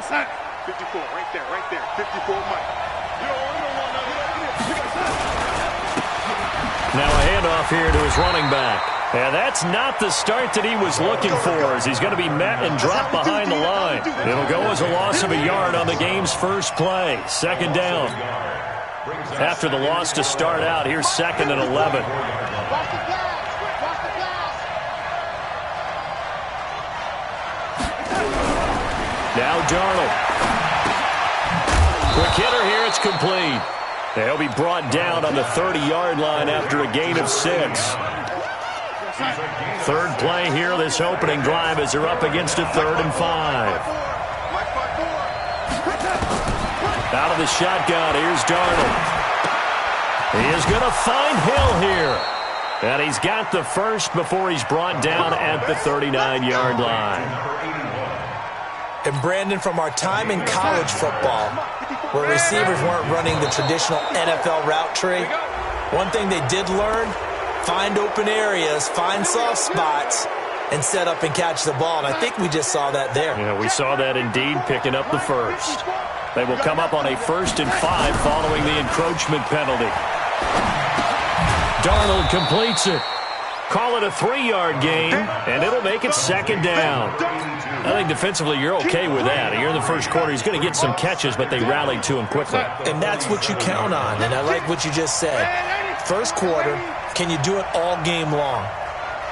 54, right there. 54, Mike. Now a handoff here to his running back. And that's not the start that he was looking for, as he's going to be met and dropped behind the line. It'll go as a loss of a yard on the game's first play. Second down. After the loss to start out, here's 2nd and 11. Now Darnold. Quick hitter here, it's complete. He'll be brought down on the 30-yard line after a gain of 6. Third play here, this opening drive, as they're up against a 3rd and 5. Out of the shotgun, here's Darnold. He is going to find Hill here. And he's got the first before he's brought down at the 39-yard line. And Brandon, from our time in college football, where receivers weren't running the traditional NFL route tree, one thing they did learn: find open areas, find soft spots, and set up and catch the ball. And I think we just saw that there. Yeah, we saw that indeed, picking up the first. They will come up on a 1st and 5 following the encroachment penalty. Darnold completes it. Call it a 3-yard gain, and it'll make it 2nd down. I think defensively you're okay with that. Here in the first quarter, he's going to get some catches, but they rallied to him quickly. And that's what you count on, and I like what you just said. First quarter, can you do it all game long?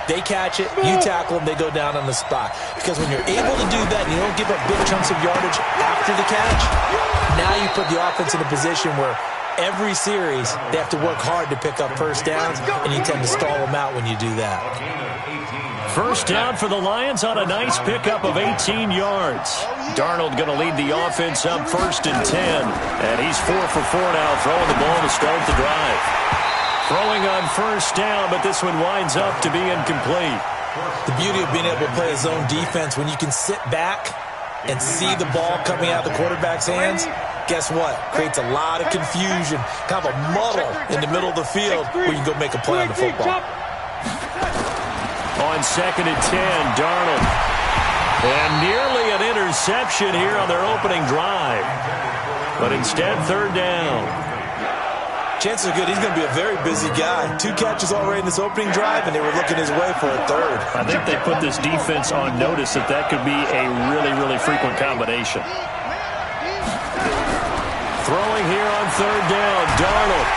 They catch it, you tackle them, they go down on the spot. Because when you're able to do that and you don't give up big chunks of yardage after the catch, now you put the offense in a position where every series they have to work hard to pick up first downs, and you tend to stall them out when you do that. First down for the Lions on a nice pickup of 18 yards. Darnold going to lead the offense up 1st and 10. And he's 4 for 4 now, throwing the ball to start the drive. Throwing on first down, but this one winds up to be incomplete. The beauty of being able to play a zone defense, when you can sit back and see the ball coming out of the quarterback's hands, guess what? Creates a lot of confusion, kind of a muddle in the middle of the field where you can go make a play on the football. On 2nd and 10, Darnold. And nearly an interception here on their opening drive. But instead, 3rd down. Chances are good he's going to be a very busy guy. 2 catches already in this opening drive, and they were looking his way for a 3rd. I think they put this defense on notice that could be a really, really frequent combination. Throwing here on 3rd down, Darnold.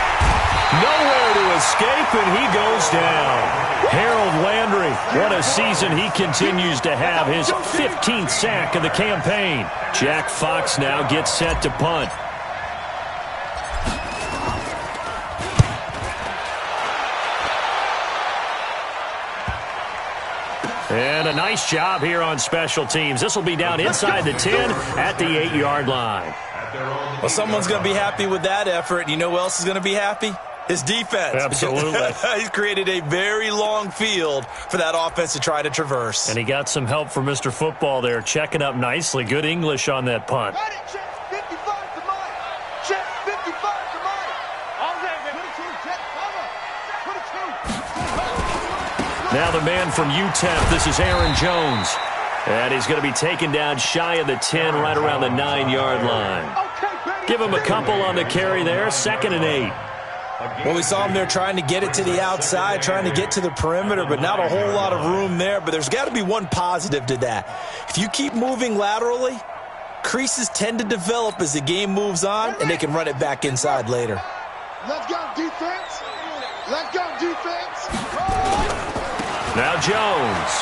Nowhere to escape, and he goes down. Harold Landry, what a season he continues to have. His 15th sack of the campaign. Jack Fox now gets set to punt. And a nice job here on special teams. This will be down inside the 10 at the 8-yard line. Well, someone's going to be happy with that effort. You know who else is going to be happy? His defense. Absolutely. He's created a very long field for that offense to try to traverse. And he got some help from Mr. Football there, checking up nicely. Good English on that punt. Now the man from UTEP, this is Aaron Jones. And he's going to be taken down shy of the 10, right around the 9-yard line. Give him a couple on the carry there, 2nd and 8. Well, we saw him there trying to get it to the outside, trying to get to the perimeter, but not a whole lot of room there. But there's got to be one positive to that. If you keep moving laterally, creases tend to develop as the game moves on, and they can run it back inside later. Let's go, defense. Let's go, defense. Now Jones.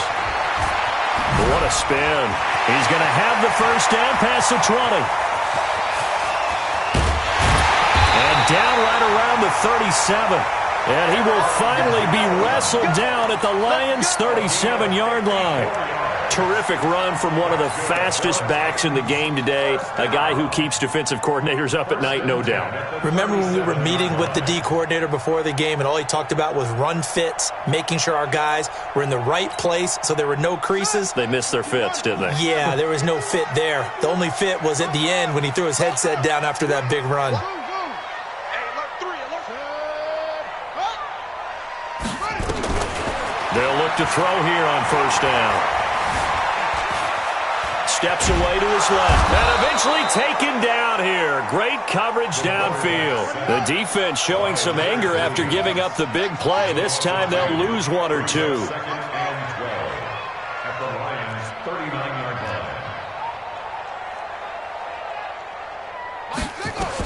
What a spin. He's going to have the first down past the 20. And down right around the 37. And he will finally be wrestled down at the Lions' 37-yard line. Terrific run from one of the fastest backs in the game today. A guy who keeps defensive coordinators up at night, no doubt. Remember when we were meeting with the D coordinator before the game and all he talked about was run fits, making sure our guys were in the right place so there were no creases? They missed their fits, didn't they? Yeah, there was no fit there. The only fit was at the end when he threw his headset down after that big run. They'll look to throw here on first down. steps away to his left. And eventually taken down here. Great coverage downfield. The defense showing some anger after giving up the big play. This time they'll lose one or two.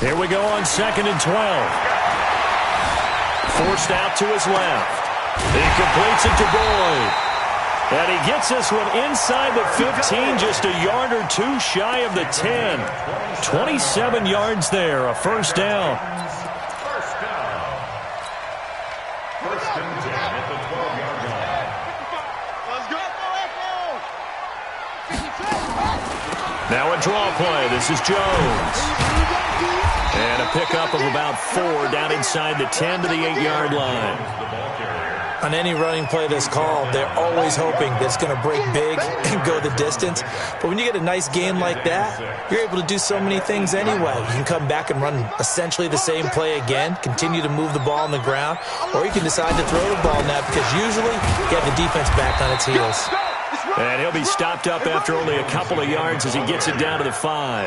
Here we go on 2nd and 12. Forced out to his left. He completes it to Boyd. And he gets this one inside the 15, just a yard or two shy of the 10. 27 yards there, a first down. First and 10 at the 12-yard line. Let's go. Now a draw play. This is Jones. And a pickup of about 4 down inside the 10 to the 8-yard line. On any running play that's called, they're always hoping that it's going to break big and go the distance. But when you get a nice gain like that, you're able to do so many things anyway. You can come back and run essentially the same play again, continue to move the ball on the ground, or you can decide to throw the ball now because usually you have the defense back on its heels. And he'll be stopped up after only a couple of yards as he gets it down to the 5.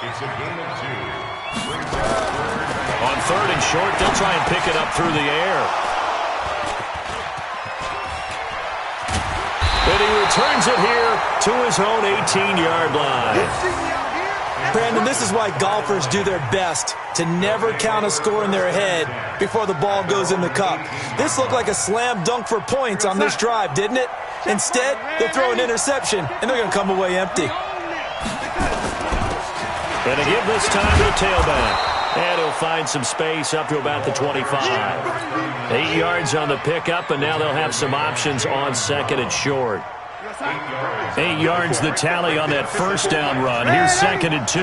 It's a gain of 2. On 3rd and short, they'll try and pick it up through the air. And he returns it here to his own 18-yard line. Brandon, this is why golfers do their best to never count a score in their head before the ball goes in the cup. This looked like a slam dunk for points on this drive, didn't it? Instead, they'll throw an interception, and they're going to come away empty. And to give this time to the tailback. And he'll find some space up to about the 25. 8 yards on the pickup, and now they'll have some options on 2nd and short. 8 yards the tally on that first down run. Here's 2nd and 2.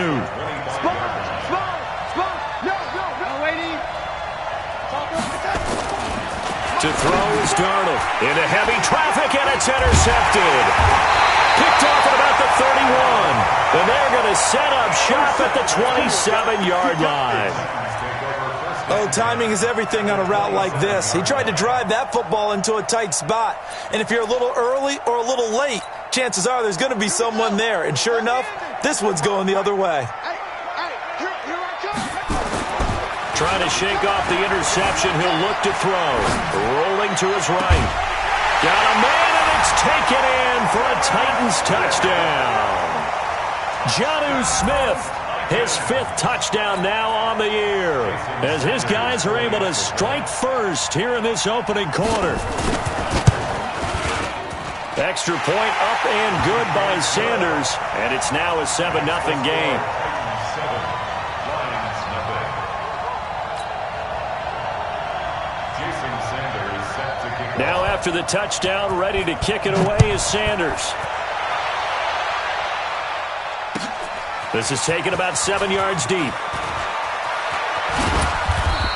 To throw is Darnold. Into heavy traffic, and it's intercepted. Picked off at about the 31. And they're going to set up shop at the 27-yard line. Oh, timing is everything on a route like this. He tried to drive that football into a tight spot. And if you're a little early or a little late, chances are there's going to be someone there. And sure enough, this one's going the other way. Trying to shake off the interception. He'll look to throw. Rolling to his right. Got a man, and it's taken in for a Titans touchdown. Jonnu Smith, his 5th touchdown now on the year, as his guys are able to strike first here in this opening quarter. Extra point up and good by Sanders, and it's now a 7-0 game. Now after the touchdown, ready to kick it away is Sanders. This is taken about 7 yards deep.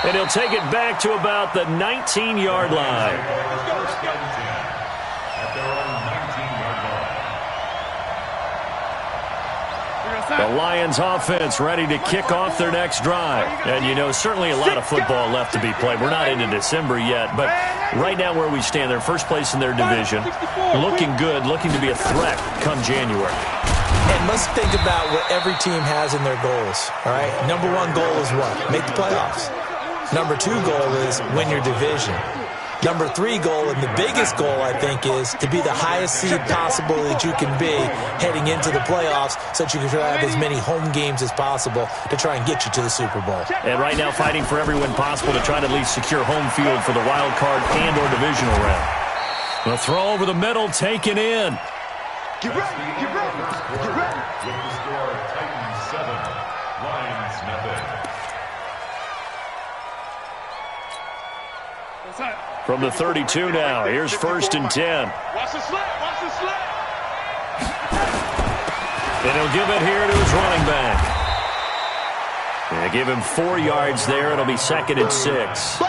And he'll take it back to about the 19-yard line. The Lions offense ready to kick off their next drive. And, you know, certainly a lot of football left to be played. We're not into December yet, but right now where we stand, they're first place in their division. Looking good, looking to be a threat come January. And let's think about what every team has in their goals, all right? Number 1 goal is what? Make the playoffs. Number 2 goal is win your division. Number 3 goal, and the biggest goal, I think, is to be the highest seed possible that you can be heading into the playoffs so that you can try to have as many home games as possible to try and get you to the Super Bowl. And right now fighting for every win possible to try to at least secure home field for the wild card and or divisional round. The throw over the middle taken in. Get ready, get ready, get ready. With the score, Titans 7, Lions nothing. From the 32 now, here's 1st and 10. Watch the slap, watch the slap. And he'll give it here to his running back. They give him 4 yards there. It'll be 2nd and 6.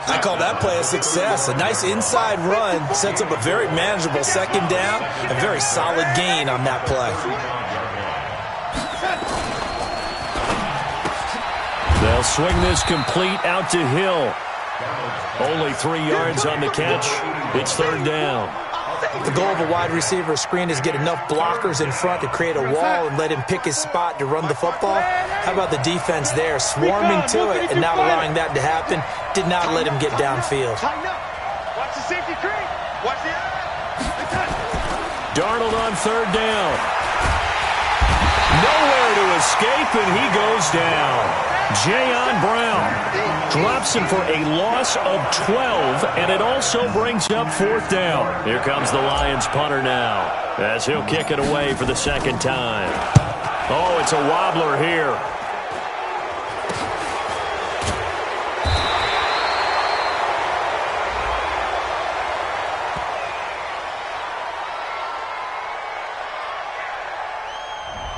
I call that play a success. A nice inside run sets up a very manageable 2nd down. A very solid gain on that play. They'll swing this complete out to Hill. Only 3 yards on the catch. It's 3rd down. The goal of a wide receiver screen is get enough blockers in front to create a wall and let him pick his spot to run the football. How about the defense there, swarming to it and not allowing that to happen? Did not let him get downfield. Watch the safety creep. Watch the Darnold on third down. Nowhere to escape, and he goes down. Jayon Brown drops him for a loss of 12, and it also brings up fourth down. Here comes the Lions punter now, as he'll kick it away for the second time. Oh, it's a wobbler here.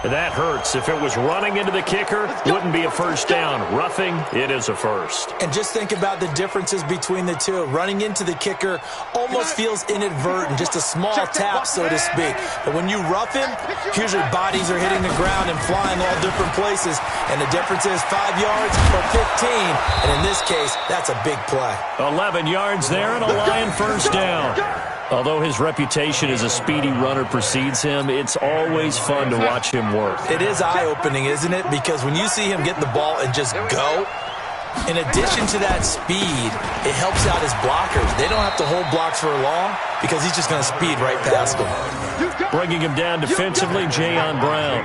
That hurts. If it was running into the kicker, wouldn't be a first down. Roughing, it is a first. And just think about the differences between the two. Running into the kicker almost feels inadvertent, just a small tap, so to speak. But when you rough him, usually bodies are hitting the ground and flying all different places. And the difference is 5 yards or 15. And in this case, that's a big play. 11 yards there and a Lion first down. Although his reputation as a speedy runner precedes him, it's always fun to watch him work. It is eye-opening, isn't it? Because when you see him get the ball and just go, in addition to that speed, it helps out his blockers. They don't have to hold blocks for long because he's just going to speed right past them. Bringing him down defensively, Jayon Brown.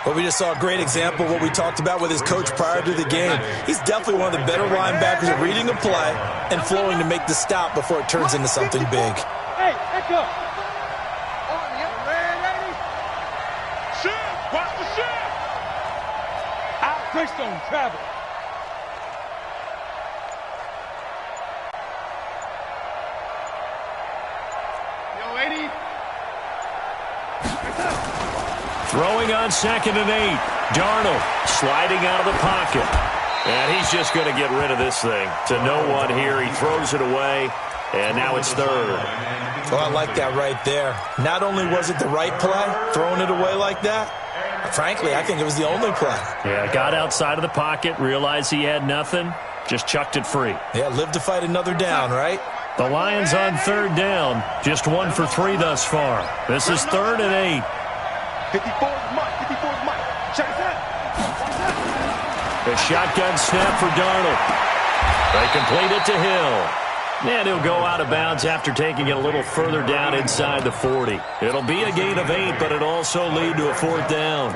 Well, we just saw a great example of what we talked about with his coach prior to the game. He's definitely one of the better linebackers at reading a play and flowing to make the stop before it turns into something big. Hey, echo. Shift. Watch the shift. Out based on travel. Yo, 80. Throwing on 2nd and 8. Darnold sliding out of the pocket. And he's just going to get rid of this thing. To no one here. He throws it away. And now it's third. Oh, I like that right there. Not only was it the right play, throwing it away like that, frankly, I think it was the only play. Yeah, got outside of the pocket, realized he had nothing, just chucked it free. Yeah, live to fight another down, right? The Lions on third down, just 1 for 3 thus far. This is 3rd and 8. 54 is Mike. 54 is Mike. Check it out. The shotgun snap for Darnold. They complete it to Hill. And he'll go out of bounds after taking it a little further down inside the 40. It'll be a gain of 8, but it'll also lead to a fourth down.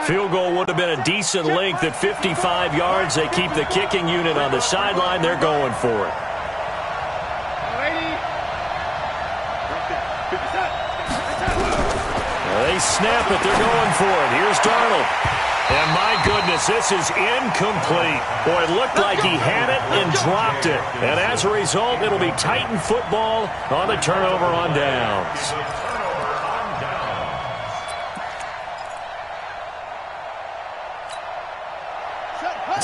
Field goal would have been a decent length at 55 yards. They keep the kicking unit on the sideline. They're going for it. They snap it. They're going for it. Here's Darnold. And my goodness, this is incomplete. Boy, it looked like he had it and dropped it. And as a result, it'll be Titan football on the turnover on downs.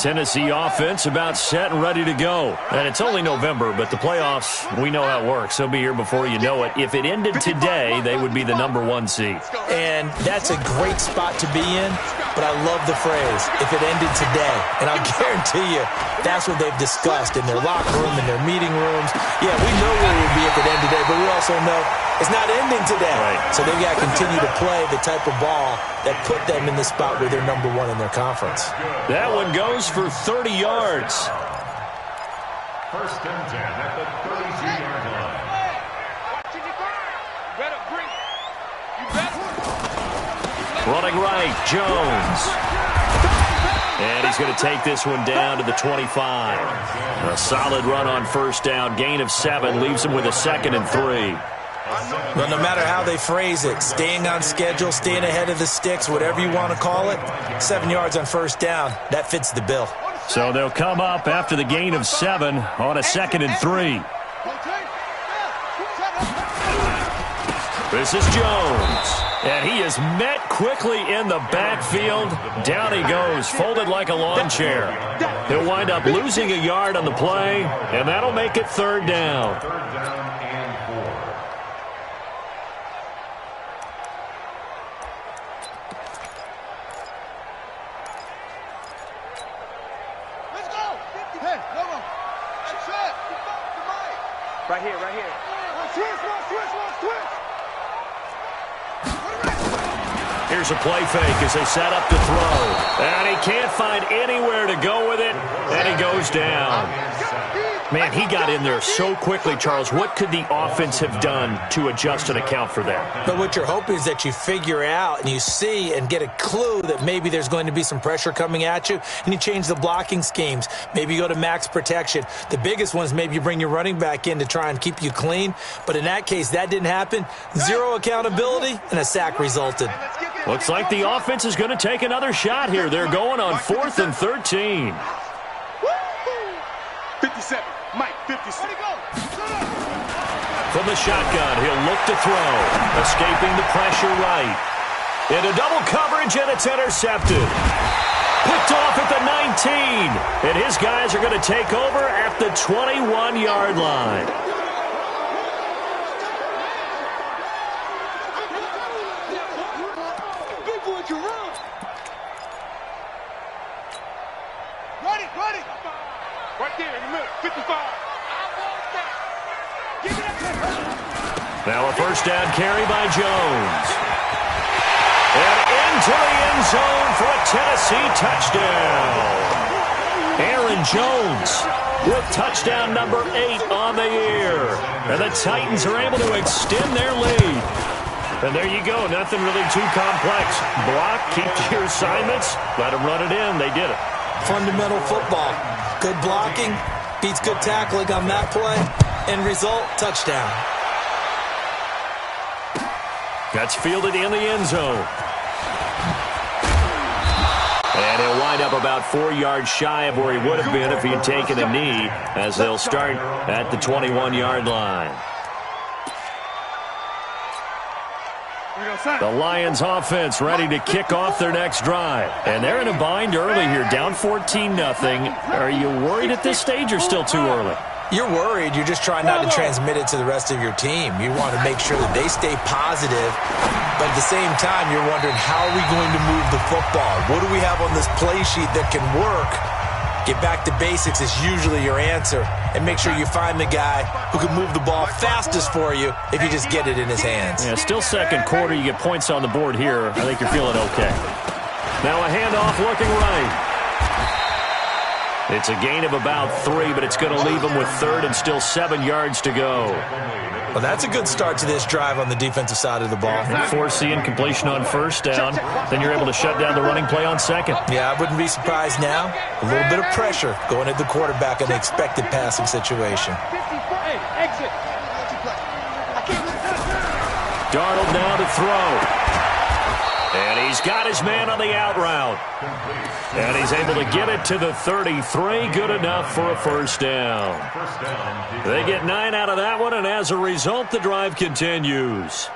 Tennessee offense about set and ready to go. And it's only November, but the playoffs, we know how it works. They'll be here before you know it. If it ended today, they would be the #1 seed. And that's a great spot to be in, but I love the phrase, if it ended today. And I'll guarantee you, that's what they've discussed in their locker room, in their meeting rooms. Yeah, we know where we'll be if it ended today, but we also know it's not ending today. Right. So they've got to continue to play the type of ball that put them in the spot where they're #1 in their conference. That one goes for 30 yards. 1st and 10 at the 32-yard line. Running right, Jones. And he's going to take this one down to the 25. A solid run on first down. Gain of 7 leaves him with a 2nd and 3. Well, no matter how they phrase it, staying on schedule, staying ahead of the sticks, whatever you want to call it, 7 yards on first down, that fits the bill. So they'll come up after the gain of 7 on a 2nd and 3. This is Jones. And he is met quickly in the backfield. Down he goes, folded like a lawn chair. He'll wind up losing a yard on the play, and that'll make it 3rd down. 3rd down and 4. Right here, right here. Switch. Here's a play fake as they set up to throw. And he can't find anywhere to go with it, and he goes down. Man, he got in there so quickly, Charles. What could the offense have done to adjust and account for that? But what you're hoping is that you figure out and you see and get a clue that maybe there's going to be some pressure coming at you, and you change the blocking schemes. Maybe you go to max protection. The biggest one is maybe you bring your running back in to try and keep you clean. But in that case, that didn't happen. Zero accountability, and a sack resulted. Looks like the offense is going to take another shot here. They're going on 4th and 13. 57. Mike, 57. From the shotgun, he'll look to throw. Escaping the pressure right. Into double coverage, and it's intercepted. Picked off at the 19. And his guys are going to take over at the 21-yard line. Ready. Right there in the middle, 55. Now a first down carry by Jones. And into the end zone for a Tennessee touchdown. Aaron Jones with touchdown number 8 on the year. And the Titans are able to extend their lead. And there you go, nothing really too complex. Block, keep to your assignments, let them run it in. They did it. Fundamental football. Good blocking beats good tackling on that play. End result, touchdown. That's fielded in the end zone. And he'll wind up about 4 yards shy of where he would have been if he had taken a knee, as they'll start at the 21-yard line. The Lions offense ready to kick off their next drive. And they're in a bind early here, down 14-0. Are you worried at this stage or still too early? You're worried. You're just trying not to transmit it to the rest of your team. You want to make sure that they stay positive. But at the same time, you're wondering, how are we going to move the football? What do we have on this play sheet that can work? Get back to basics is usually your answer. And make sure you find the guy who can move the ball fastest for you if you just get it in his hands. Yeah, still second quarter. You get points on the board here. I think you're feeling okay. Now a handoff looking right. It's a gain of about 3, but it's going to leave them with 3rd and still 7 yards to go. Well, that's a good start to this drive on the defensive side of the ball. Force the incompletion on first down. Then you're able to shut down the running play on second. Yeah, I wouldn't be surprised now. A little bit of pressure going at the quarterback in an expected passing situation. Darnold now to throw. And he's got his man on the out route. And he's able to get it to the 33. Good enough for a first down. They get 9 out of that one, and as a result, the drive continues.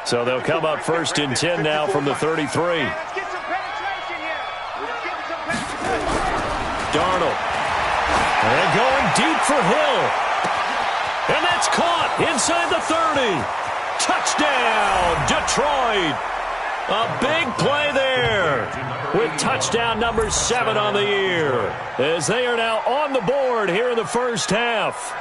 So they'll come up 1st and 10 now from the 33. Darnold. And going deep for Hill. And that's caught inside the 30. Touchdown, Detroit. A big play there with touchdown number 7 on the year, as they are now on the board here in the first half.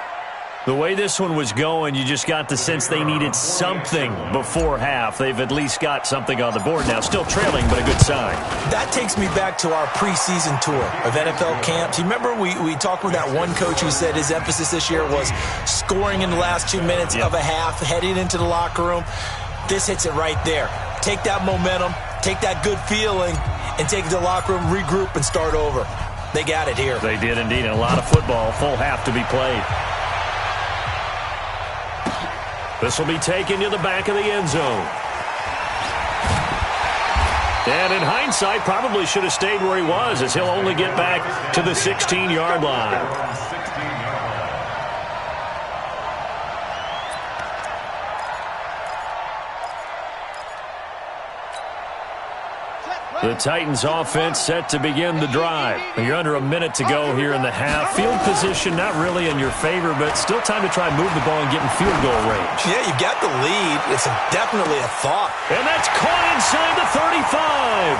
The way this one was going, you just got the sense they needed something before half. They've at least got something on the board now. Still trailing, but a good sign. That takes me back to our preseason tour of NFL camps. You remember we talked with that one coach who said his emphasis this year was scoring in the last 2 minutes of a half, heading into the locker room. This hits it right there. Take that momentum, take that good feeling, and take it to the locker room, regroup, and start over. They got it here. They did indeed, and a lot of football, full half to be played. This will be taken to the back of the end zone. And in hindsight, probably should have stayed where he was, as he'll only get back to the 16-yard line. The Titans offense set to begin the drive. You're under a minute to go here in the half. Field position not really in your favor, but still time to try and move the ball and get in field goal range. Yeah, you got the lead. It's definitely a thought. And that's caught inside the 35.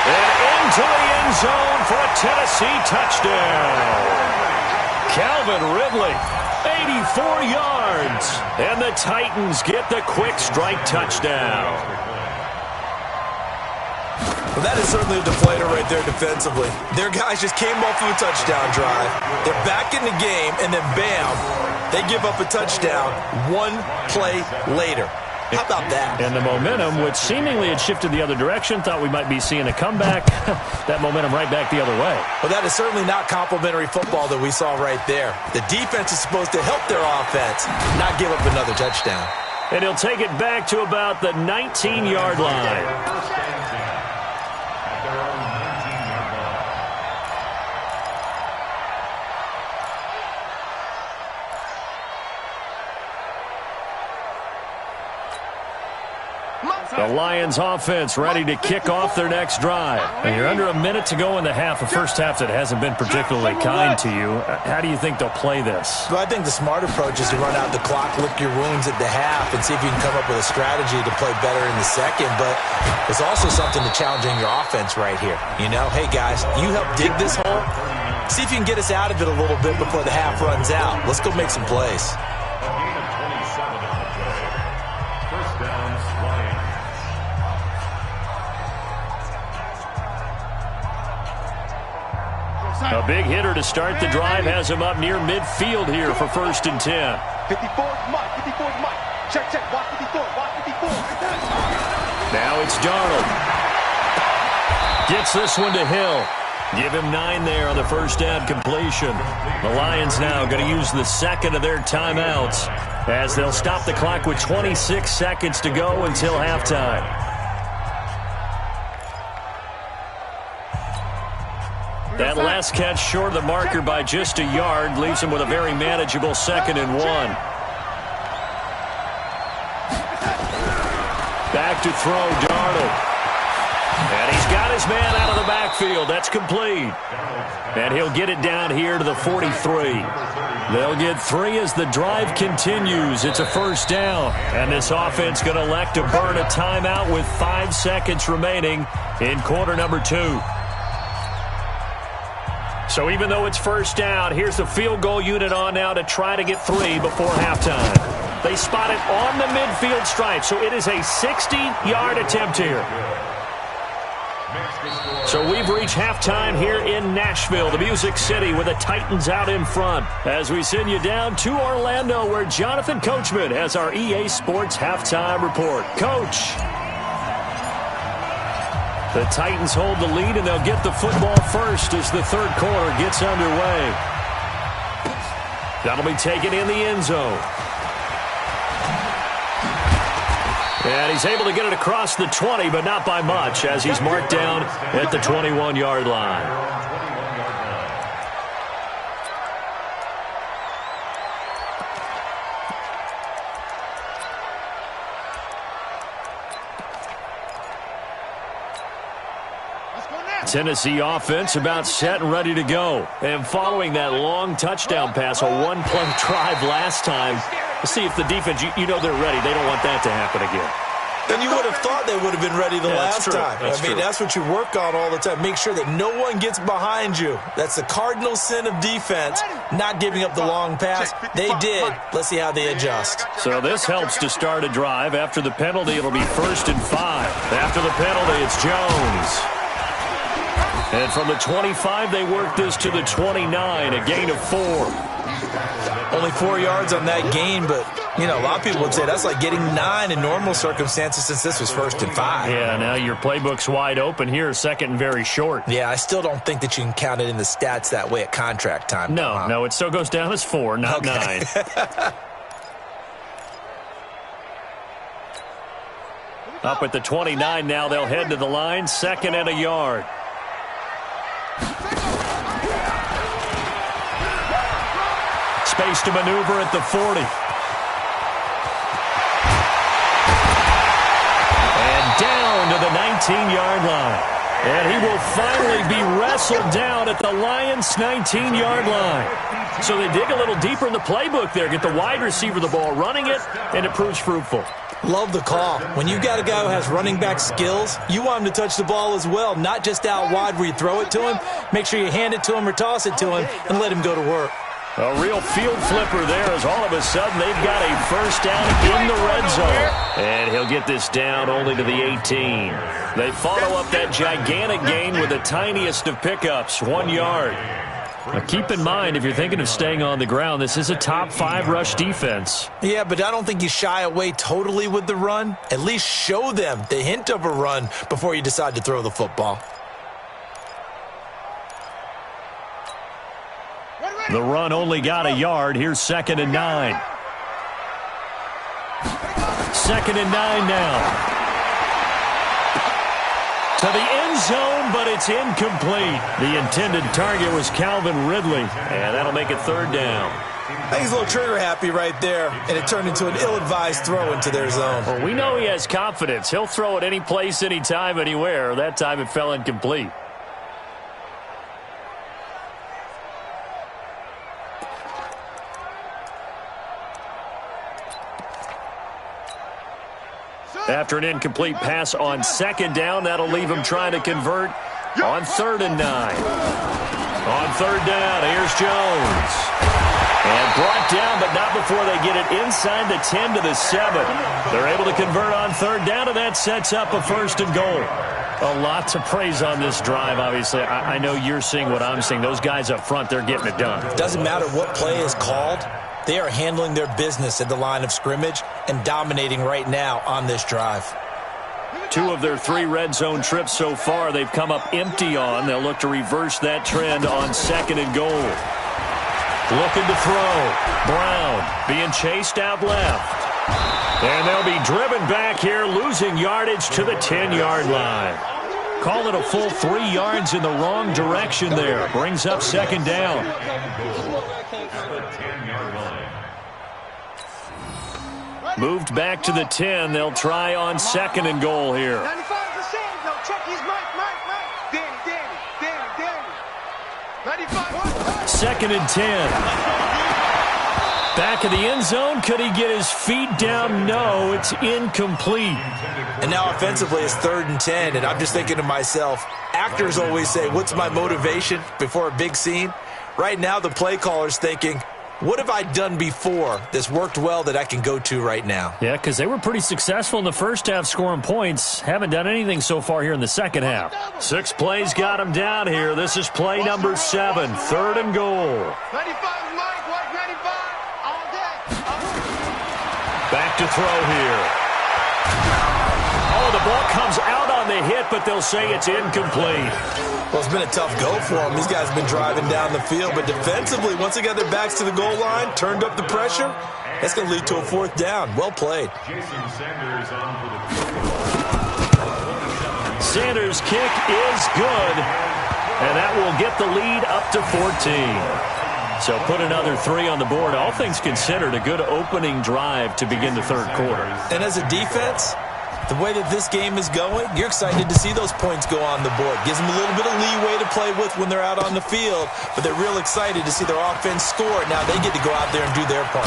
And into the end zone for a Tennessee touchdown. Calvin Ridley 84 yards. And the Titans get the quick strike touchdown. Well, that is certainly a deflator right there defensively. Their guys just came off of a touchdown drive. They're back in the game, and then bam, they give up a touchdown one play later. How about that? And the momentum, which seemingly had shifted the other direction, thought we might be seeing a comeback. That momentum right back the other way. Well, that is certainly not complimentary football that we saw right there. The defense is supposed to help their offense, not give up another touchdown. And he'll take it back to about the 19-yard line. The Lions offense ready to kick off their next drive. And you're under a minute to go in the half, a first half that hasn't been particularly kind to you. How do you think they'll play this? Well, I think the smart approach is to run out the clock, lick your wounds at the half, and see if you can come up with a strategy to play better in the second. But there's also something to challenging your offense right here. You know, hey, guys, you help dig this hole. See if you can get us out of it a little bit before the half runs out. Let's go make some plays. A big hitter to start the drive has him up near midfield here for 1st and 10. 54 Mike. 54 Mike. Check. Watch 54. Watch 54. Now it's Darnold. Gets this one to Hill. Give him 9 there on the first down completion. The Lions now going to use the second of their timeouts as they'll stop the clock with 26 seconds to go until halftime. That last catch short of the marker by just a yard leaves him with a very manageable 2nd and 1. Back to throw, Darnold. And he's got his man out of the backfield. That's complete. And he'll get it down here to the 43. They'll get 3 as the drive continues. It's a first down. And this offense going to elect to burn a timeout with 5 seconds remaining in quarter number 2. So even though it's first down, here's the field goal unit on now to try to get 3 before halftime. They spot it on the midfield stripe, so it is a 60-yard attempt here. So we've reached halftime here in Nashville, the Music City, with the Titans out in front. As we send you down to Orlando, where Jonathan Coachman has our EA Sports halftime report. Coach. The Titans hold the lead, and they'll get the football first as the third quarter gets underway. That'll be taken in the end zone. And he's able to get it across the 20, but not by much, as he's marked down at the 21-yard line. Tennessee offense about set and ready to go. And following that long touchdown pass, a one-play drive last time, let's see if the defense, you know they're ready. They don't want that to happen again. And you would have thought they would have been ready the last time. That's what you work on all the time. Make sure that no one gets behind you. That's the cardinal sin of defense, not giving up the long pass. They did. Let's see how they adjust. So this helps to start a drive. After the penalty, it'll be 1st and 5. After the penalty, it's Jones. And from the 25, they work this to the 29, a gain of 4. Only 4 yards on that gain, but, you know, a lot of people would say that's like getting 9 in normal circumstances since this was 1st and 5. Yeah, now your playbook's wide open here, 2nd and very short. Yeah, I still don't think that you can count it in the stats that way at contract time. No, it still goes down as 4, not 9. Up at the 29 now, they'll head to the line, 2nd and a yard. Space to maneuver at the 40. And down to the 19-yard line. And he will finally be wrestled down at the Lions' 19-yard line. So they dig a little deeper in the playbook there, get the wide receiver the ball, running it, and it proves fruitful. Love the call. When you got a guy who has running back skills, you want him to touch the ball as well, not just out wide where you throw it to him. Make sure you hand it to him or toss it to him and let him go to work. A real field flipper there as all of a sudden they've got a first down in the red zone. And he'll get this down only to the 18. They follow up that gigantic gain with the tiniest of pickups, 1 yard. Now keep in mind, if you're thinking of staying on the ground, this is a top 5 rush defense. Yeah, but I don't think you shy away totally with the run. At least show them the hint of a run before you decide to throw the football. The run only got a yard. Here's 2nd and 9. 2nd and 9 now. To the end zone, but it's incomplete. The intended target was Calvin Ridley, and that'll make it 3rd down. I think he's a little trigger happy right there, and it turned into an ill-advised throw into their zone. Well, we know he has confidence. He'll throw it any place, anytime, anywhere. That time it fell incomplete. After an incomplete pass on 2nd down, that'll leave him trying to convert on 3rd and 9. On 3rd down, here's Jones. And brought down, but not before they get it inside the 10 to the 7. They're able to convert on 3rd down, and that sets up a 1st and goal. A lot to praise on this drive, obviously. I know you're seeing what I'm seeing. Those guys up front, they're getting it done. Doesn't matter what play is called. They are handling their business at the line of scrimmage and dominating right now on this drive. 2 of their 3 red zone trips so far, they've come up empty on. They'll look to reverse that trend on 2nd and goal. Looking to throw. Brown being chased out left. And they'll be driven back here, losing yardage to the 10-yard line. Call it a full 3 yards in the wrong direction there. Brings up 2nd down. Moved back to the 10. They'll try on 2nd and goal here. 95%. No, check his Mike. Danny. 95. 2nd and 10. Back of the end zone. Could he get his feet down? No, it's incomplete. And now offensively it's 3rd and 10. And I'm just thinking to myself, actors always say, what's my motivation before a big scene? Right now the play caller's thinking, what have I done before that's worked well that I can go to right now? Yeah, because they were pretty successful in the first half scoring points. Haven't done anything so far here in the second half. 6 plays got them down here. This is play number 7, 3rd and goal. 95, Mike, White 95, all day. Back to throw here. Oh, the ball comes out on the hit, but they'll say it's incomplete. Well, it's been a tough go for them. These guys have been driving down the field, but defensively, once they got their backs to the goal line, turned up the pressure, that's going to lead to a 4th down. Well played. Sanders' kick is good, and that will get the lead up to 14. So put another 3 on the board. All things considered, a good opening drive to begin the 3rd quarter. And as a defense, the way that this game is going, you're excited to see those points go on the board. Gives them a little bit of leeway to play with when they're out on the field, but they're real excited to see their offense score. Now they get to go out there and do their part.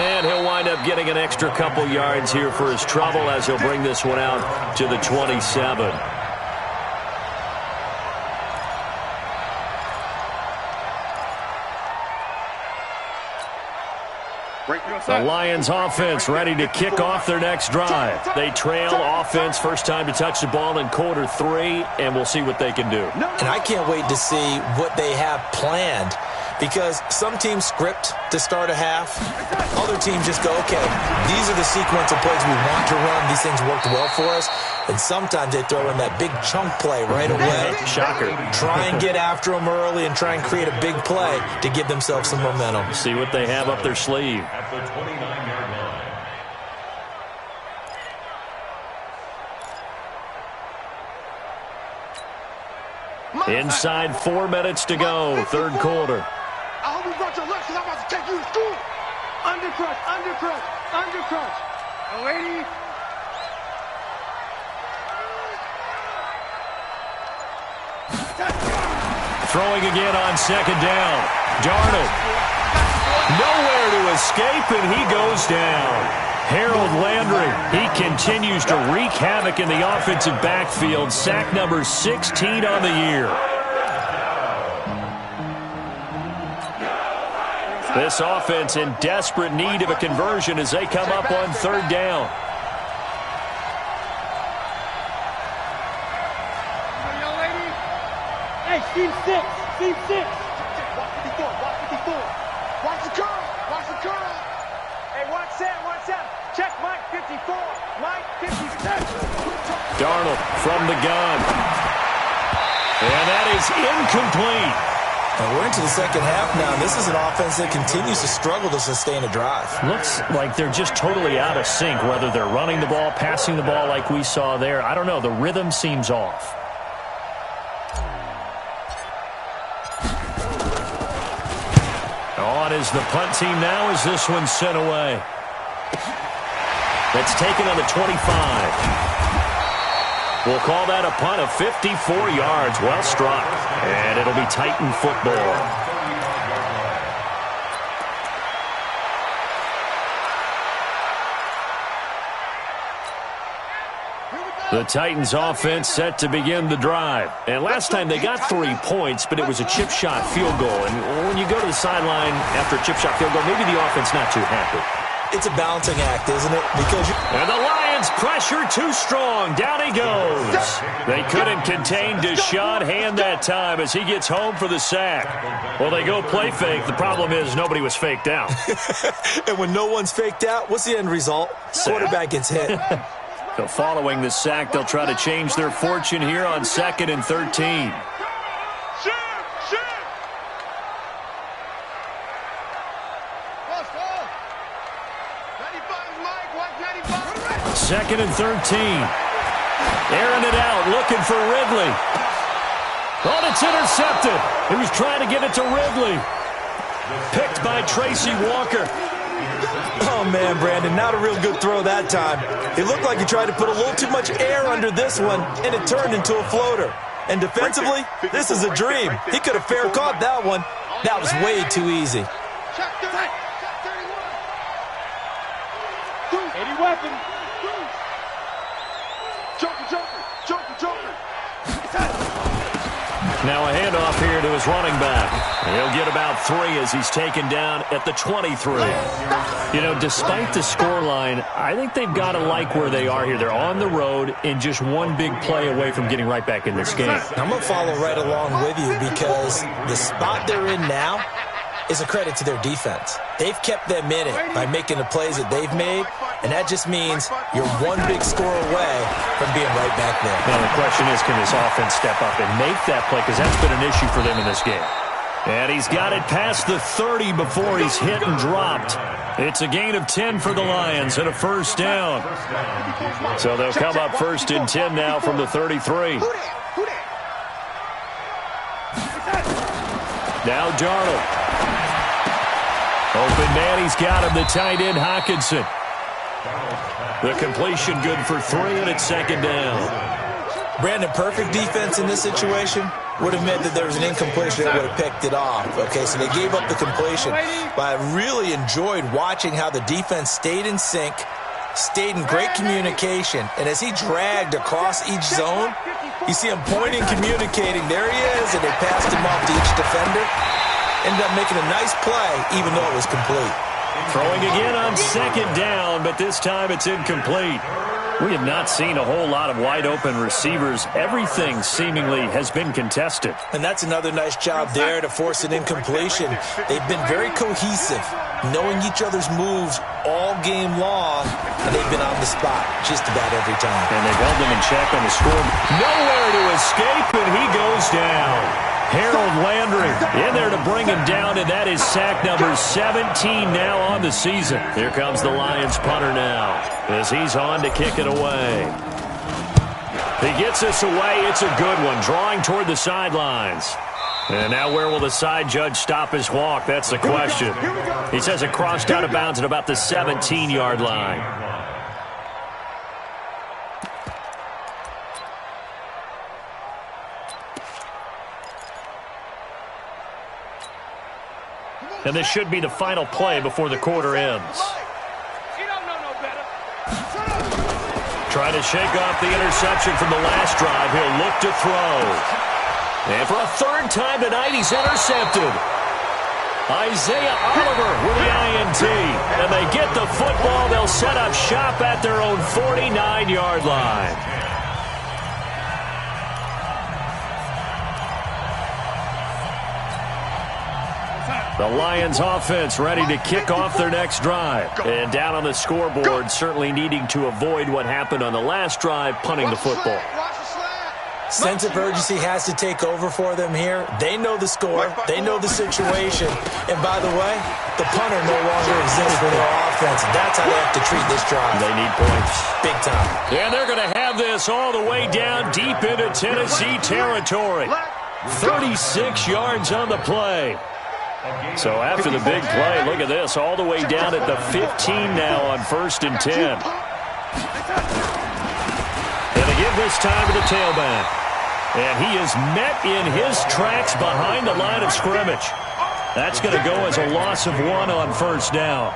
And he'll wind up getting an extra couple yards here for his trouble as he'll bring this one out to the 27. The Lions offense ready to kick off their next drive. They trail offense, first time to touch the ball in quarter 3, and we'll see what they can do. And I can't wait to see what they have planned, because some teams script to start a half. Other teams just go, okay, these are the sequence of plays we want to run. These things worked well for us. And sometimes they throw in that big chunk play right away. Shocker. Try and get after them early and try and create a big play to give themselves some momentum. See what they have up their sleeve. At the 29-yard line. Inside 4 minutes to go, 3rd quarter. I hope you brought your lunch because I'm about to take you to school. Undercrunch. Oh, lady. Throwing again on 2nd down. Darnold. Nowhere to escape, and he goes down. Harold Landry, he continues to wreak havoc in the offensive backfield. Sack number 16 on the year. This offense in desperate need of a conversion as they come up on third down. Hey, Steve 6. Steve 6. Watch 54. Watch 54. Watch the curl. Watch the curl. Hey, watch that. Watch that. Check Mike 54. Mike 56. Darnold from the gun. And that is incomplete. And we're into the second half now. This is an offense that continues to struggle to sustain a drive. Looks like they're just totally out of sync, whether they're running the ball, passing the ball like we saw there. I don't know. The rhythm seems off. On is the punt team now as this one's sent away. That's taken on the 25. We'll call that a punt of 54 yards. Well struck. And it'll be Titan football. The Titans offense set to begin the drive. And last time they got 3 points, but it was a chip shot field goal. And when you go to the sideline after a chip shot field goal, maybe the offense not too happy. It's a balancing act, isn't it? And the Lions pressure too strong. Down he goes. They couldn't contain Deshaun Hand that time as he gets home for the sack. Well, they go play fake. The problem is nobody was faked out. And when no one's faked out, what's the end result? Quarterback gets hit. So following the sack, they'll try to change their fortune here on 2nd and 13. Second and 13. Airing it out, looking for Ridley. Oh, it's intercepted. He was trying to get it to Ridley. Picked by Tracy Walker. Oh, man, Brandon, not a real good throw that time. It looked like he tried to put a little too much air under this one, and it turned into a floater. And defensively, this is a dream. He could have fair caught that one. That was way too easy. 80 weapon. Joker. Now a handoff here to his running back. He'll get about 3 as he's taken down at the 23. You know, despite the scoreline, I think they've got to like where they are here. They're on the road and just one big play away from getting right back in this game. I'm going to follow right along with you because the spot they're in now is a credit to their defense. They've kept them in it by making the plays that they've made, and that just means you're one big score away from being right back there. Now the question is, can this offense step up and make that play? Because that's been an issue for them in this game. And he's got it past the 30 before he's hit and dropped. It's a gain of 10 for the Lions and a first down. So they'll come up 1st and 10 now from the 33. Now Darnold. Open man, he's got him, the tight end, Hockenson. The completion good for 3, and it's 2nd down. Brandon, perfect defense in this situation would have meant that there was an incompletion that would have picked it off. Okay, so they gave up the completion. But I really enjoyed watching how the defense stayed in sync, stayed in great communication, and as he dragged across each zone, you see him pointing, communicating. There he is, and they passed him off to each defender. Ended up making a nice play, even though it was complete. Throwing again on 2nd down, but this time it's incomplete. We have not seen a whole lot of wide-open receivers. Everything seemingly has been contested. And that's another nice job there to force an incompletion. They've been very cohesive, knowing each other's moves all game long, and they've been on the spot just about every time. And they've held them in check on the score. Nowhere to escape, and he goes down. Harold Landry in there to bring him down, and that is sack number 17 now on the season. Here comes the Lions punter now as he's on to kick it away. He gets this away. It's a good one, drawing toward the sidelines. And now where will the side judge stop his walk? That's the question. He says it crossed out of bounds at about the 17-yard line. And this should be the final play before the quarter ends. Trying to shake off the interception from the last drive. He'll look to throw. And for a 3rd time tonight, he's intercepted. Isaiah Oliver with the INT. And they get the football. They'll set up shop at their own 49-yard line. The Lions offense ready to kick off their next drive. And down on the scoreboard, certainly needing to avoid what happened on the last drive, punting the football. Sense of urgency has to take over for them here. They know the score. They know the situation. And by the way, the punter no longer exists for their offense. That's how they have to treat this drive. They need points. Big time. And they're going to have this all the way down deep into Tennessee territory. 36 yards on the play. So after the big play, look at this, all the way down at the 15 now on 1st and 10. And they give this time to the tailback. And he is met in his tracks behind the line of scrimmage. That's going to go as a loss of 1 on 1st down.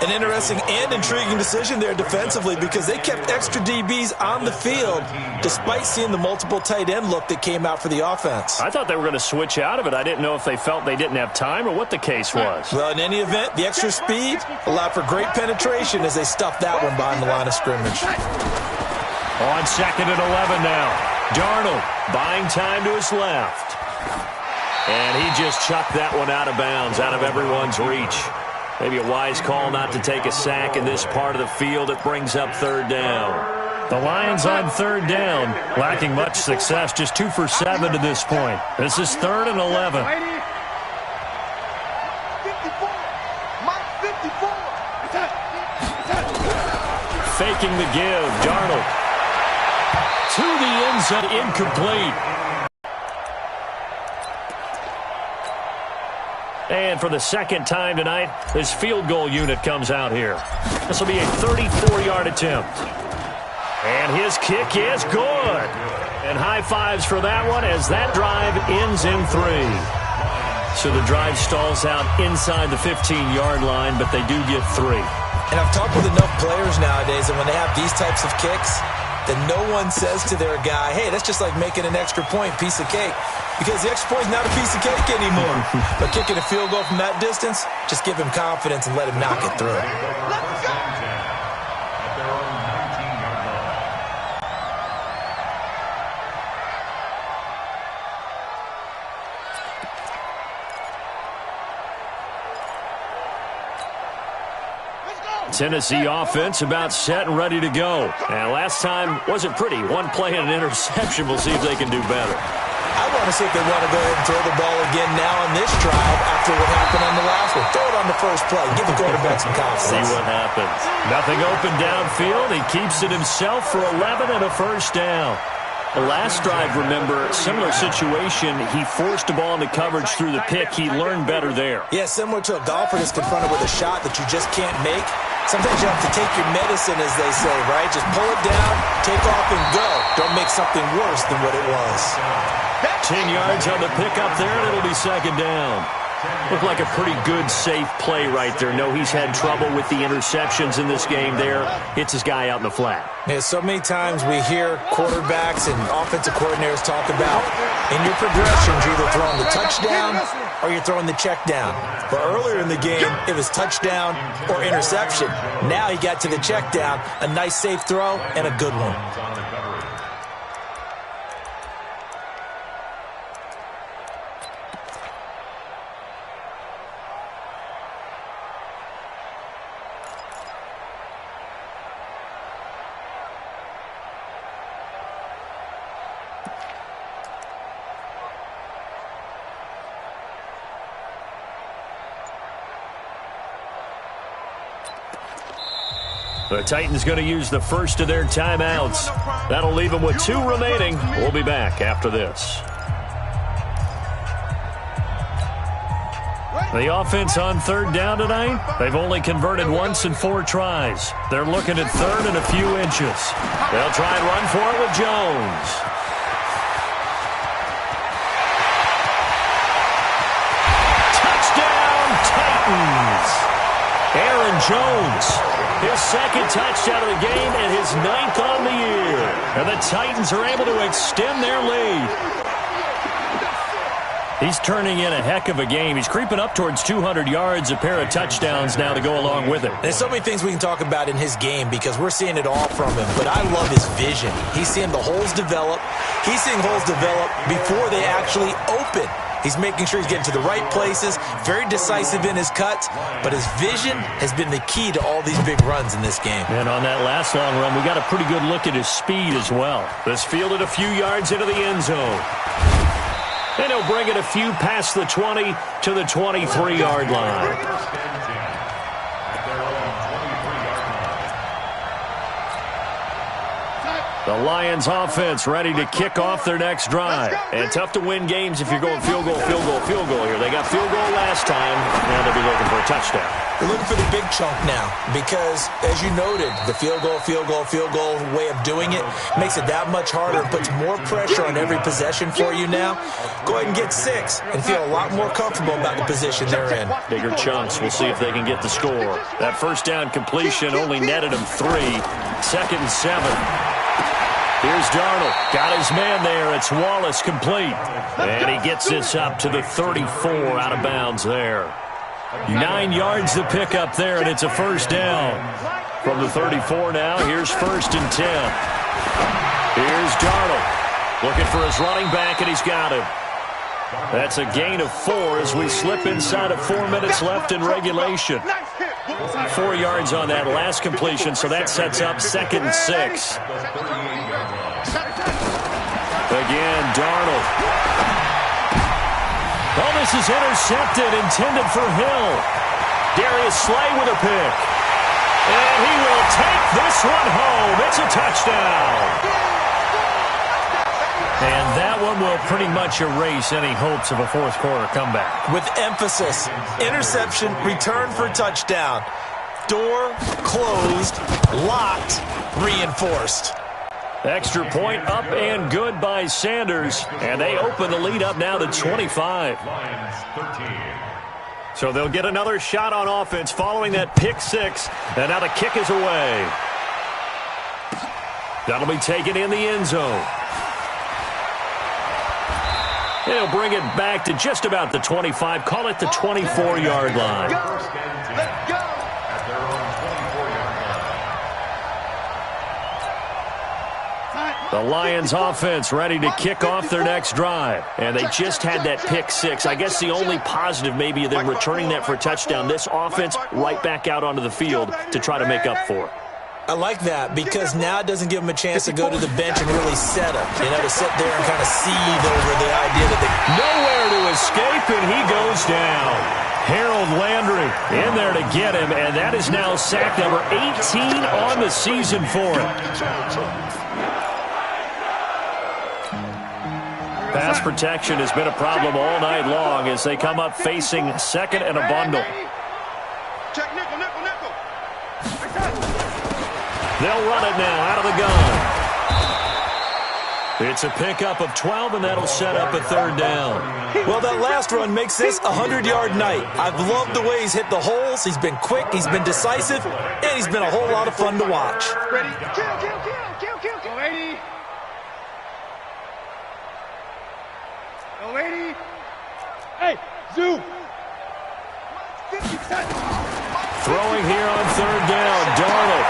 An interesting and intriguing decision there defensively because they kept extra DBs on the field despite seeing the multiple tight end look that came out for the offense. I thought they were going to switch out of it. I didn't know if they felt they didn't have time or what the case was. Well, in any event, the extra speed allowed for great penetration as they stuffed that one behind the line of scrimmage. On 2nd and 11 now. Darnold buying time to his left. And he just chucked that one out of bounds, out of everyone's reach. Maybe a wise call not to take a sack in this part of the field. It brings up 3rd down. The Lions on 3rd down, lacking much success, just 2 for 7 to this point. This is 3rd and 11. 54. Mike 54. Faking the give, Darnold. To the end zone, incomplete. And for the 2nd time tonight, this field goal unit comes out here. This will be a 34-yard attempt. And his kick is good. And high fives for that one as that drive ends in 3. So the drive stalls out inside the 15-yard line, but they do get 3. And I've talked with enough players nowadays that when they have these types of kicks, that no one says to their guy, hey, that's just like making an extra point, piece of cake. Because the extra point is not a piece of cake anymore. But kicking a field goal from that distance, just give him confidence and let him knock it through. Let's go. Tennessee offense about set and ready to go. And last time wasn't pretty. One play and an interception. We'll see if they can do better. I want to see if they want to go ahead and throw the ball again now on this drive after what happened on the last one. Throw it on the first play. Give the quarterback some confidence. See what happens. Nothing open downfield. He keeps it himself for 11 and a 1st down. The last drive, remember, similar situation. He forced the ball into coverage through the pick. He learned better there. Yeah, similar to a golfer that's confronted with a shot that you just can't make. Sometimes you have to take your medicine, as they say, right? Just pull it down, take off, and go. Don't make something worse than what it was. 10 yards on the pickup there, and it'll be 2nd down. Looked like a pretty good, safe play right there. No, he's had trouble with the interceptions in this game there. Hits his guy out in the flat. Yeah, so many times we hear quarterbacks and offensive coordinators talk about in your progressions, you're either throwing the touchdown or you're throwing the check down. But earlier in the game, it was touchdown or interception. Now he got to the check down, a nice safe throw, and a good one. The Titans going to use the first of their timeouts. That'll leave them with 2 remaining. We'll be back after this. The offense on 3rd down tonight, they've only converted once in 4 tries. They're looking at 3rd and a few inches. They'll try and run for it with Jones. Touchdown, Titans! Aaron Jones, his 2nd touchdown of the game and his 9th on the year. And the Titans are able to extend their lead. He's turning in a heck of a game. He's creeping up towards 200 yards, a pair of touchdowns now to go along with it. There's so many things we can talk about in his game because we're seeing it all from him, but I love his vision. He's seeing the holes develop. He's seeing holes develop before they actually open. He's making sure he's getting to the right places, very decisive in his cuts, but his vision has been the key to all these big runs in this game. And on that last long run, we got a pretty good look at his speed as well. This fielded a few yards into the end zone. And he'll bring it a few past the 20 to the 23-yard line. The Lions offense ready to kick off their next drive. And tough to win games if you're going field goal, field goal, field goal here. They got field goal last time. Now they'll be looking for a touchdown. They're looking for the big chunk now because, as you noted, the field goal way of doing it makes it that much harder and puts more pressure on every possession for you now. Go ahead and get 6 and feel a lot more comfortable about the position they're in. Bigger chunks. We'll see if they can get the score. That first down completion only netted them 3. 2nd and 7. Here's Darnold. Got his man there. It's Wallace complete. And he gets this up to the 34 out of bounds there. 9 yards to pick up there, and it's a first down. From the 34 now, here's 1st and 10. Here's Darnold. Looking for his running back, and he's got him. That's a gain of 4 as we slip inside of 4 minutes left in regulation. 4 yards on that last completion, so that sets up 2nd and 6. Again, Darnold. Oh, this is intercepted, intended for Hill. Darius Slay with a pick. And he will take this one home. It's a touchdown. And that one will pretty much erase any hopes of a fourth quarter comeback. With emphasis, interception, return for touchdown. Door closed, locked, reinforced. Extra point up and good by Sanders. And they open the lead up now to 25. So they'll get another shot on offense following that pick 6. And now the kick is away. That'll be taken in the end zone. They'll bring it back to just about the 25. Call it the 24-yard line. Let's go. At their own 24-yard line. The Lions offense ready to kick off their next drive. And they just had that pick 6. I guess the only positive maybe of them returning that for a touchdown. This offense right back out onto the field to try to make up for it. I like that because now it doesn't give them a chance to go to the bench and really settle. You know, to sit there and kind of seethe over the idea that they... Nowhere to escape, and he goes down. Harold Landry in there to get him, and that is now sack number 18 on the season for him. Pass protection has been a problem all night long as they come up facing 2nd and a bundle. Check nickel, nickel, nickel. They'll run it now out of the gun. It's a pickup of 12, and that'll set up a 3rd down. Well, that last run makes this a 100-yard night. I've loved the way he's hit the holes. He's been quick, he's been decisive, and he's been a whole lot of fun to watch. Ready? Kill, kill, kill, kill, kill, kill. Go 80. Go 80. Hey, zoom. 50 seconds. Throwing here on 3rd down, Darnold.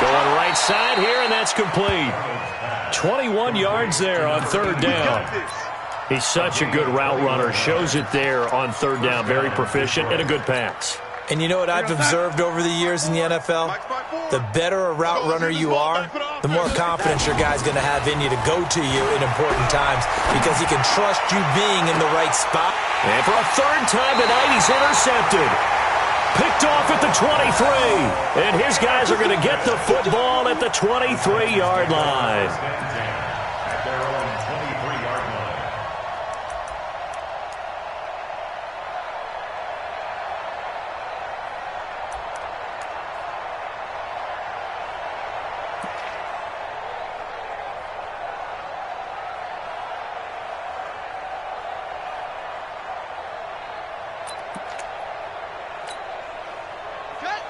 Going right side here, and that's complete. 21 yards there on 3rd down. He's such a good route runner. Shows it there on 3rd down. Very proficient and a good pass. And you know what I've observed over the years in the NFL? The better a route runner you are, the more confidence your guy's going to have in you to go to you in important times because he can trust you being in the right spot. And for a 3rd time tonight, he's intercepted. Picked off at the 23. And his guys are going to get the football at the 23-yard line. At their own 23-yard line.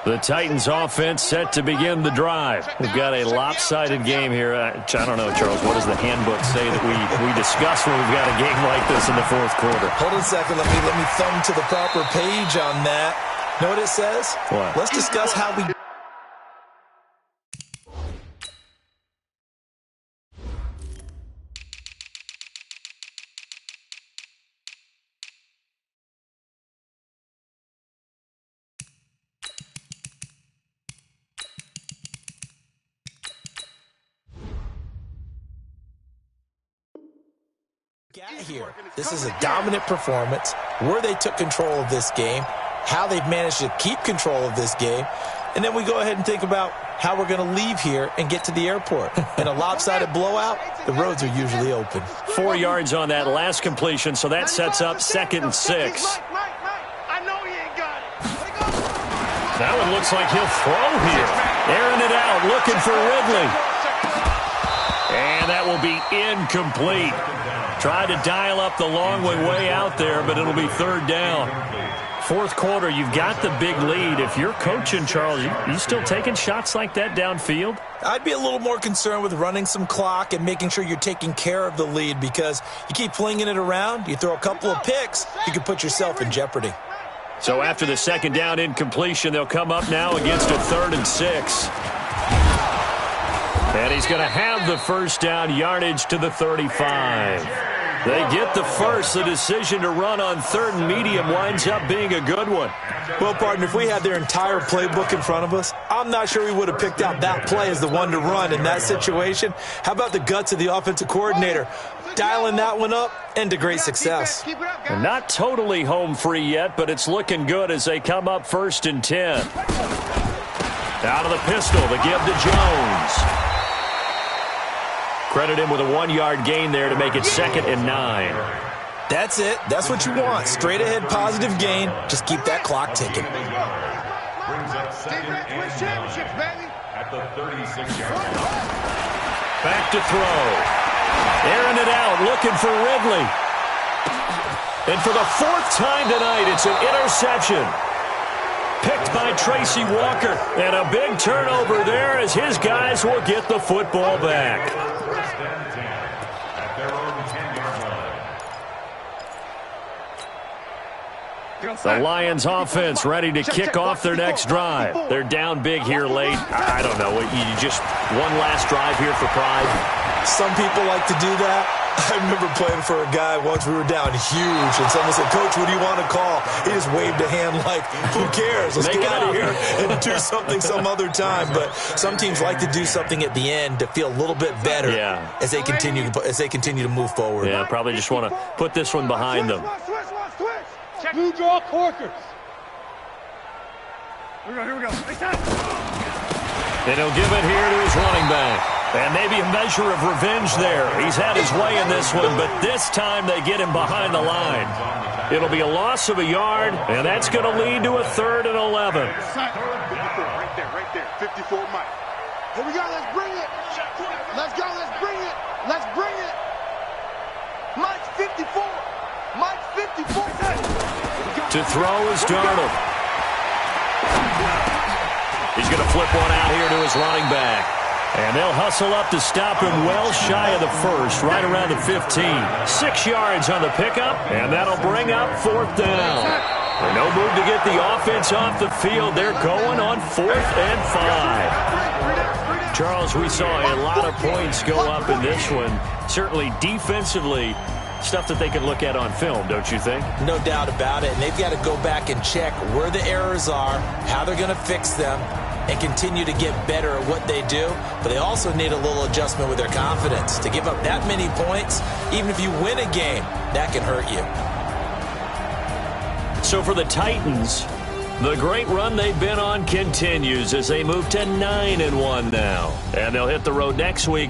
The Titans offense set to begin the drive. We've got a lopsided game here. I don't know, Charles, what does the handbook say that we discuss when we've got a game like this in the fourth quarter? Hold on a second. Let me thumb to the proper page on that. Know what it says? What? Let's discuss how we... Here. This is a dominant performance, where they took control of this game, how they've managed to keep control of this game, and then we go ahead and think about how we're going to leave here and get to the airport. In a lopsided blowout, the roads are usually open. 4 yards on that last completion, so that sets up 2nd and 6. That one looks like he'll throw here. Airing it out, looking for Ridley. And that will be incomplete. Tried to dial up the long way out there, but it'll be 3rd down. Fourth quarter, you've got the big lead. If you're coaching, Charles, you still taking shots like that downfield? I'd be a little more concerned with running some clock and making sure you're taking care of the lead, because you keep flinging it around, you throw a couple of picks, you can put yourself in jeopardy. So after the 2nd down incompletion, they'll come up now against a 3rd and 6. And he's going to have the 1st down, yardage to the 35. They get the first. The decision to run on 3rd and medium winds up being a good one. Well, partner, if we had their entire playbook in front of us, I'm not sure we would have picked out that play as the one to run in that situation. How about the guts of the offensive coordinator? Dialing that one up into great success. Not totally home free yet, but it's looking good as they come up 1st and 10. Out of the pistol to give to Jones. Credit him with a 1-yard gain there to make it 2nd and 9. That's it. That's what you want. Straight ahead positive gain. Just keep that clock ticking. Brings up 2nd and 9 at the 36-yard line. Back to throw. Airing it out, looking for Ridley. And for the 4th time tonight, it's an interception. Picked by Tracy Walker. And a big turnover there as his guys will get the football back. The Lions offense ready to kick off their next drive. They're down big here late. I don't know. You just one last drive here for pride. Some people like to do that. I remember playing for a guy once. We were down huge, and someone said, "Coach, what do you want to call?" He just waved a hand like, "Who cares? Let's get out of here and do something some other time." But some teams like to do something at the end to feel a little bit better as they continue to move forward. Yeah, probably just want to put this one behind them. Blue draw corkers. Here we go. And he'll give it here to his running back. And maybe a measure of revenge there. He's had his way in this one, but this time they get him behind the line. It'll be a loss of a yard, and that's going to lead to a 3rd and 11. Right there. 54 Mike. Here we go. Let's bring it. Let's go. Let's bring it. Let's bring it. Mike's 54. Mike's 54. To throw is Darnold. He's going to flip one out here to his running back. And they'll hustle up to stop him well shy of the 1st, right around the 15. 6 yards on the pickup, and that'll bring up 4th down. And no move to get the offense off the field. They're going on 4th and 5. Charles, we saw a lot of points go up in this one. Certainly defensively, stuff that they can look at on film, don't you think? No doubt about it. And they've got to go back and check where the errors are, how they're going to fix them, and continue to get better at what they do. But they also need a little adjustment with their confidence. To give up that many points, even if you win a game, that can hurt you. So for the Titans, the great run they've been on continues as they move to 9-1 now. And they'll hit the road next week